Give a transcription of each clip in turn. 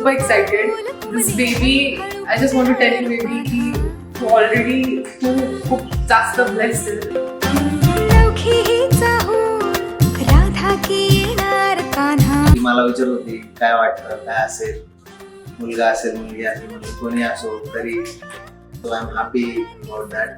super excited. This baby, I just want to tell you, baby, की तू already खूप जास्त blessed आहे. मला विचारत होती काय वाटतं, काय असेल, मुलगा असेल, मुलगी असेल, म्हणजे कोणी असो तरी. So I am happy about that.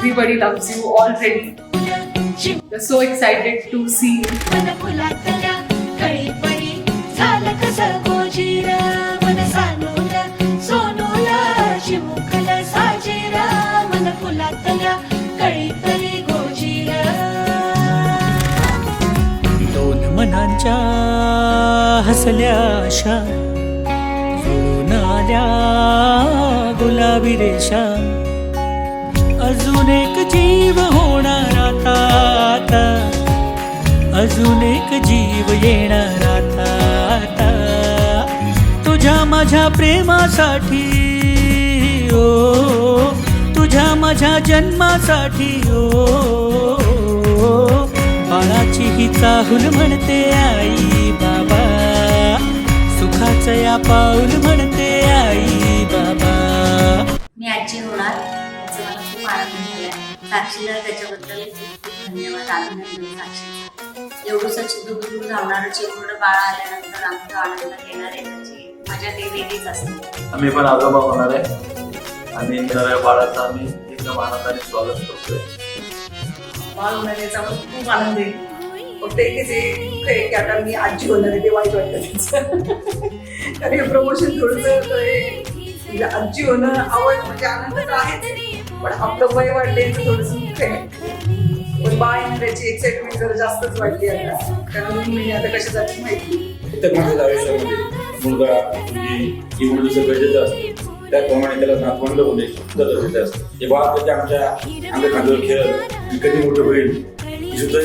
Everybody loves you already. We're so excited to see you. दोन मनांच्या हसल्या आशा जुळून आल्या गुलाबी रेषा. अजून एक जीव होणार आता, अजून एक जीव येणार आता. तुझ्या माझ्या प्रेमासाठी ओ, तुझ्या माझ्या जन्मासाठी ओ. बाळाची ही चाहूल म्हणते आई बाबा, सुखाचं या पाऊल म्हणते आई बाबा. मी आजी होणार याचा मला खूप आनंद झालाय. साक्षीला त्याच्याबद्दल खूप खूप धन्यवाद. अभिनंदन साक्षी. एवढंसं चिडून लावणारं चिमुरडं बाळ आल्यानंतर आमचा आनंद घेणार आहे त्याची मजा ते वेगळीच असते. आम्ही पण आजोबा होणार आहे आणि येणाऱ्या बाळाचं आम्ही एकदम आनंदाने स्वागत करतोय. बाळ होण्याचा मला खूप आनंद आहे. फक्त एकच दुःख आहे की आता मी आजी होणार आहे ते वाईट वाटतं त्याचं. कारण हे प्रमोशन थोडंसं आजी होणं आवड म्हणजे आनंद तर आहेच, पण आपलं वय वाढल्याचं थोडंसं दुःख आहे. पण बाळ येण्याची एक्साइटमेंट जरा जास्तच वाटली आता, कारण म्हणजे आता कशा जाते माहिती. प्रत्येक माणसाच्या आयुष्यामध्ये मुलगा मुलगी ही मुलं जसं गरजेचं असतं त्याप्रमाणे त्याला नातवंड होणे सुद्धा गरजेचं असतं. हे बाळ कधी आमच्या खांद्यावर खेळत कधी मोठं होईल ही सुद्धा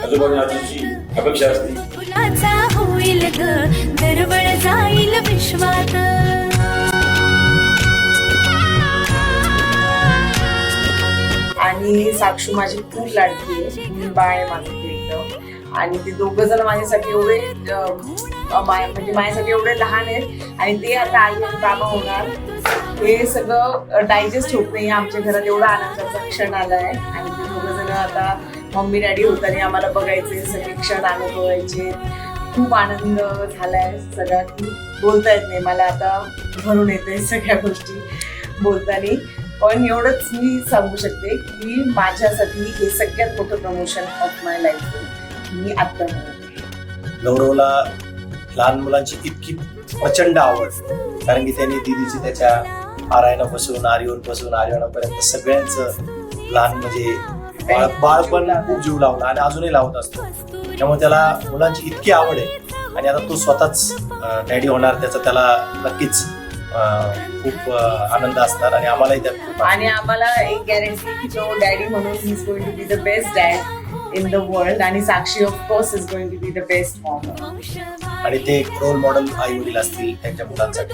आजोबांनी आजीची अपेक्षा असते. होईल ग दरवळ जाईल विश्वात. आणि साक्षू माझी खूप लाडकी आहे. मी बाळ आहे माझं ते एकदम. आणि ते दोघं जण माझ्यासाठी एवढे म्हणजे माझ्यासाठी एवढे लहान आहेत आणि ते आता आई आणि बाबा होणार. हे सगळं डायजेस्ट होत नाही आमच्या घरात. एवढा आनंदाचा क्षण आलाय आणि ते दोघं जण आता मम्मी डॅडी होताना आम्हाला बघायचे, सगळे क्षण अनुभवायचे. खूप आनंद झालाय सगळा की बोलता येत नाही मला. आता भरून येते सगळ्या गोष्टी बोलताना. पण एवढंच मी सांगू शकते की माझ्यासाठी हे सगळ्यात मोठं प्रमोशन ऑफ माय लाईफ मी आत्ता म्हणते. गौरवला लहान मुलांची इतकी प्रचंड आवड, कारण की त्यांनी दीदीची त्याच्या आरायणापासून आर्यनपासून आर्यनापर्यंत सगळ्यांचं लहान म्हणजे बाळ पण खूप जीव लावला आणि अजूनही लावत असतो. त्यामुळे त्याला मुलांची इतकी आवड आहे आणि आता तो स्वतःच डॅडी होणार, त्याचा त्याला नक्कीच खूप आनंद असणार आणि आम्हालाही त्यात खूप. आणि आम्हाला एक गॅरंटी की तो डॅडी म्हणून he is going to be the best dad in the world. आणि Sakshi of course is going to be the best mom. आणि ते एक रोल मॉडेल आई वडील असतील त्यांच्या मुलांसाठी.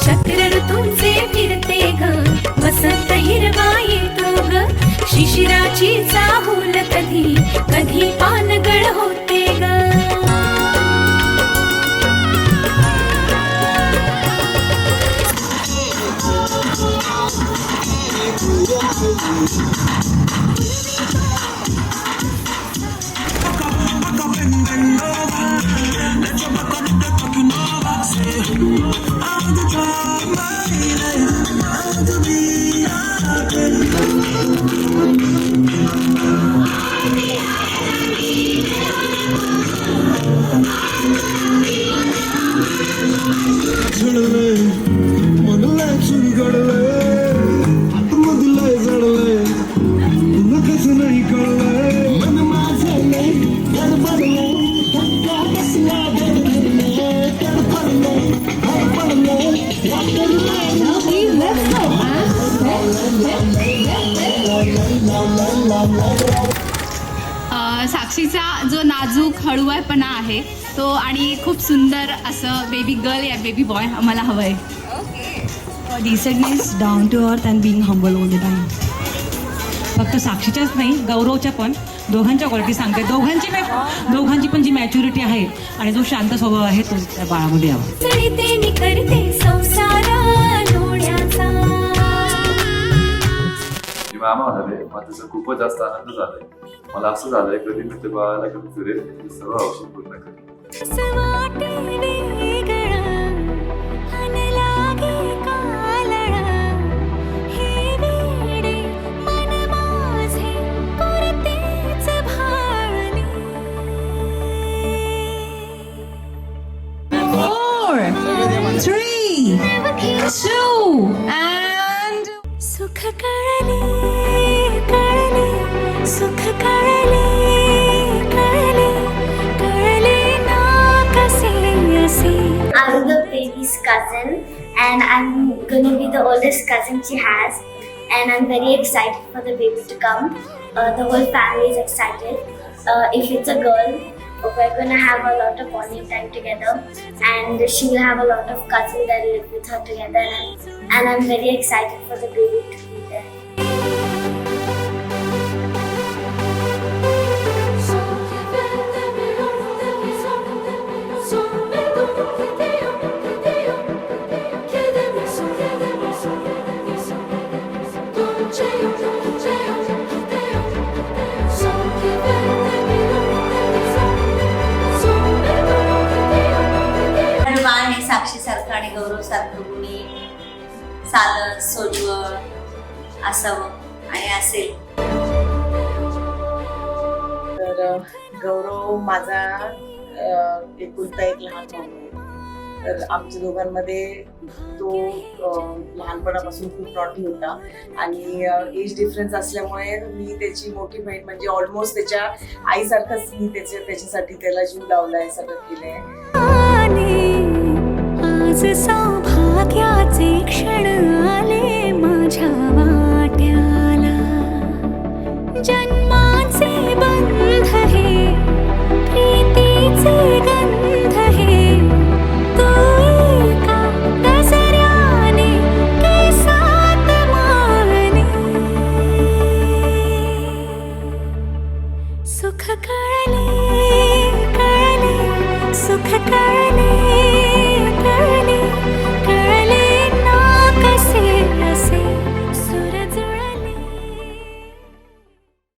चक्र ऋतूंचे फिरते ग वसंत हिरवा येतो ग. शिशिराची चाहूल कधी कधी पानगळ होते ग. What साक्षीचा जो नाजूक हळूवारपणा आहे तो आणि खूप सुंदर असं बेबी गर्ल या बेबी बॉय आम्हाला हवं आहे. Decentness, down to earth and being humble all the time. फक्त साक्षीच्याच नाही, गौरवच्या पण दोघांच्या क्वालिटी सांगते. दोघांची पण जी मॅच्युरिटी आहे आणि जो शांत स्वभाव आहे तो त्या बाळामध्ये यावा. चढते नि करते संसार डोळ्याचा. मामा म्हणाले मला त्याचा खूपच जास्त आनंद झालाय. मला असं झालंय कधी मी ते बाळाला घेऊन फिरेल सर्व औषध पूर्ण करेल. असं वाटे वेगळं, अन लागे कालळं. हे वेडे मन माझे पुरतेच भाळले. 4, 3, 2 and सुख कळले कळले, सुख कळले कळले, कळले ना कसे असे. I'm the baby's cousin, and I'm gonna be the oldest cousin she has, and I'm very excited for the baby to come. The whole family is excited. If it's a girl, we're gonna have a lot of bonding time together, and she will have a lot of cousins that live with her together, and I'm very excited for the baby to be there. बाळ हे साक्षीसारखं आणि गौरवसारखं गुणी, साधं सोज्वळ असावं आणि असेल. तर गौरव माझा एकुलता एक लहान भाऊ आहे. तर आमच्या दोघांमध्ये तो लहानपणापासून खूप नॉटी होता आणि एज डिफरन्स असल्यामुळे मी त्याची मोठी बहीण म्हणजे ऑलमोस्ट त्याच्या आईसारखंच मी त्याच्यासाठी त्याला जीव लावलाय, सगळं केलंय. आज सौभाग्याचे क्षण आले माझ्या वाट्याला. जन्माचे बंध हे, प्रीतीचे गंध हे, तू एका नजऱ्याने केसात मारणे. सुख कळले कळले, सुख कळले